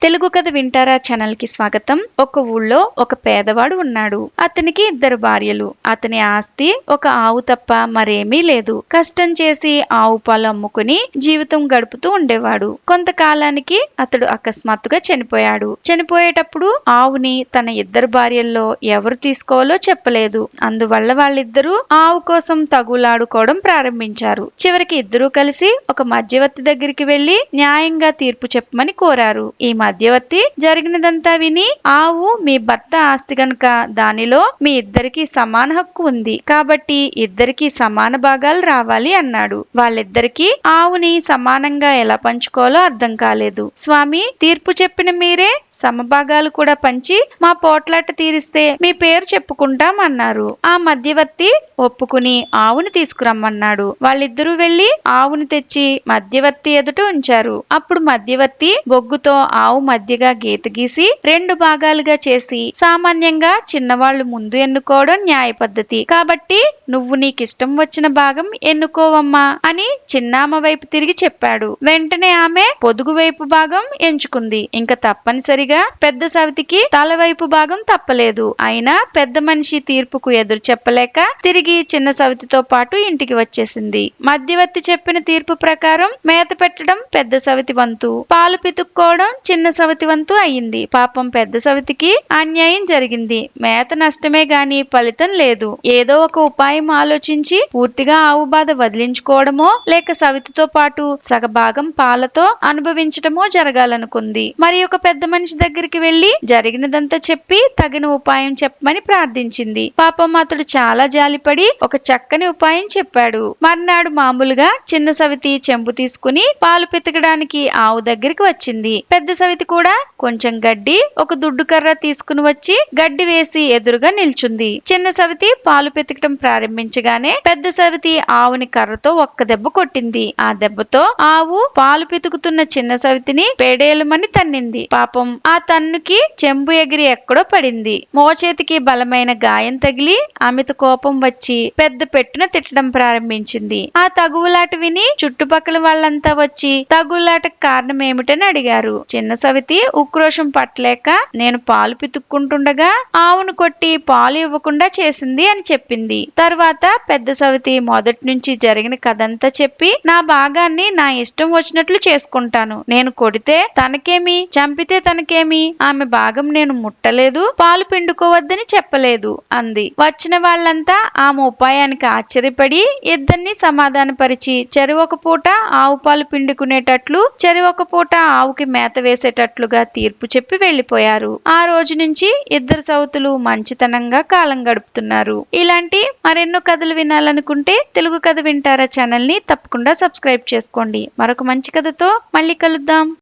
తెలుగు కథ వింటారా ఛానల్ కి స్వాగతం. ఒక ఊళ్ళో ఒక పేదవాడు ఉన్నాడు. అతనికి 2 భార్యలు. అతని ఆస్తి ఒక ఆవు తప్ప మరేమీ లేదు. కష్టం చేసి ఆవు పాలు అమ్ముకుని జీవితం గడుపుతూ ఉండేవాడు. కొంతకాలానికి అతడు అకస్మాత్తుగా చనిపోయాడు. చనిపోయేటప్పుడు ఆవుని తన 2 భార్యల్లో ఎవరు తీసుకోవాలో చెప్పలేదు. అందువల్ల వాళ్ళిద్దరూ ఆవు కోసం తగులాడుకోవడం ప్రారంభించారు. చివరికి ఇద్దరూ కలిసి ఒక మధ్యవర్తి దగ్గరికి వెళ్లి న్యాయంగా తీర్పు చెప్పమని కోరారు. ఈ మధ్యవర్తి జరిగినదంతా విని, ఆవు మీ భర్త ఆస్తి గనుక దానిలో మీ ఇద్దరికి సమాన హక్కు ఉంది కాబట్టి ఇద్దరికి సమాన భాగాలు రావాలి అన్నాడు. వాళ్ళిద్దరికీ ఆవుని సమానంగా ఎలా పంచుకోవాలో అర్థం కాలేదు. స్వామి, తీర్పు చెప్పిన మీరే సమభాగాలు కూడా పంచి మా పోట్లాట తీరిస్తే మీ పేరు చెప్పుకుంటాం అన్నారు. ఆ మధ్యవర్తి ఒప్పుకుని ఆవుని తీసుకురమ్మన్నాడు. వాళ్ళిద్దరూ వెళ్లి ఆవుని తెచ్చి మధ్యవర్తి ఎదుట ఉంచారు. అప్పుడు మధ్యవర్తి బొగ్గుతో ఆవు మధ్యగా గీత గీసి 2 భాగాలుగా చేసి, సామాన్యంగా చిన్నవాళ్లు ముందు ఎన్నుకోవడం న్యాయ పద్ధతి కాబట్టి నువ్వు నీకిష్టం వచ్చిన భాగం ఎన్నుకోవమ్మా అని చిన్నామ వైపు తిరిగి చెప్పాడు. వెంటనే ఆమె పొదుగు వైపు భాగం ఎంచుకుంది. ఇంకా తప్పనిసరిగా పెద్ద సవితికి తల వైపు భాగం తప్పలేదు. అయినా పెద్ద మనిషి తీర్పుకు ఎదురు చెప్పలేక తిరిగి చిన్న సవితితో పాటు ఇంటికి వచ్చేసింది. మధ్యవర్తి చెప్పిన తీర్పు ప్రకారం మేత పెట్టడం పెద్ద సవితి వంతు, పాలు పితుక్కోవడం చిన్న సవితి వంతు అయ్యింది. పాపం పెద్ద సవితికి అన్యాయం జరిగింది. మేత నష్టమే గాని ఫలితం లేదు. ఏదో ఒక ఉపాయం ఆలోచించి పూర్తిగా ఆవు బాధ వదిలించుకోవడమో లేక సవితితో పాటు సగభాగం పాలతో అనుభవించడమో జరగాలనుకుంది. మరి ఒక పెద్ద మనిషి దగ్గరికి వెళ్లి జరిగినదంతా చెప్పి తగిన ఉపాయం చెప్పమని ప్రార్థించింది. పాపం అతడు చాలా జాలిపడి ఒక చక్కని ఉపాయం చెప్పాడు. మర్నాడు మామూలుగా చిన్న సవితి చెంబు తీసుకుని పాలు పితకడానికి ఆవు దగ్గరికి వచ్చింది. పెద్ద సవితి కూడా కొంచెం గడ్డి, ఒక దుడ్డు కర్ర తీసుకుని వచ్చి గడ్డి వేసి ఎదురుగా నిల్చుంది. చిన్న సవితి పాలు పితకటం ప్రారంభించగానే పెద్ద సవితి ఆవుని కర్రతో ఒక్క దెబ్బ కొట్టింది. ఆ దెబ్బతో ఆవు పాలు పితుకుతున్న చిన్న సవితిని పేడేలుమని తన్నింది. పాపం ఆ తన్నుకి చెంబు ఎగిరి ఎక్కడో పడింది. మోచేతికి బలమైన గాయం తగిలి అమిత కోపం వచ్చి పెద్ద పెట్టున తిట్టడం ప్రారంభించింది. ఆ తగువులాట విని చుట్టుపక్కల వాళ్ళంతా వచ్చి తగువులాటకు కారణం ఏమిటని అడిగారు. చిన్న సవితి ఉక్రోషం పట్టలేక నేను పాలు పితుక్కుంటుండగా ఆవును కొట్టి పాలు ఇవ్వకుండా చేసింది అని చెప్పింది. తర్వాత పెద్ద సవితి మొదటి నుంచి జరిగిన కథంతా చెప్పి, నా భాగాన్ని నా ఇష్టం వచ్చినట్లు చేసుకుంటాను. నేను కొడితే తనకేమి, చంపితే తనకేమి, ఆమె భాగం నేను ముట్టలేదు, పాలు పిండుకోవద్దని చెప్పలేదు అంది. వచ్చిన వాళ్ళంతా ఆమె ఉపాయానికి ఆశ్చర్యపడి ఇద్దరిని సమాధానపరిచి చెరువొక పూట ఆవు పాలు పిండుకునేటట్లు, చెరువొక పూట ఆవుకి మేత వేసేటట్లుగా తీర్పు చెప్పి వెళ్లిపోయారు. ఆ రోజు నుంచి ఇద్దరు సౌతులు మంచితనంగా కాలం గడుపుతున్నారు. ఇలాంటి మరెన్నో కథలు వినాలనుకుంటే తెలుగు కథ వింటారా ఛానల్ ని తప్పకుండా సబ్స్క్రైబ్ చేసుకోండి. మరొక మంచి కథతో మళ్ళీ కలుద్దాం.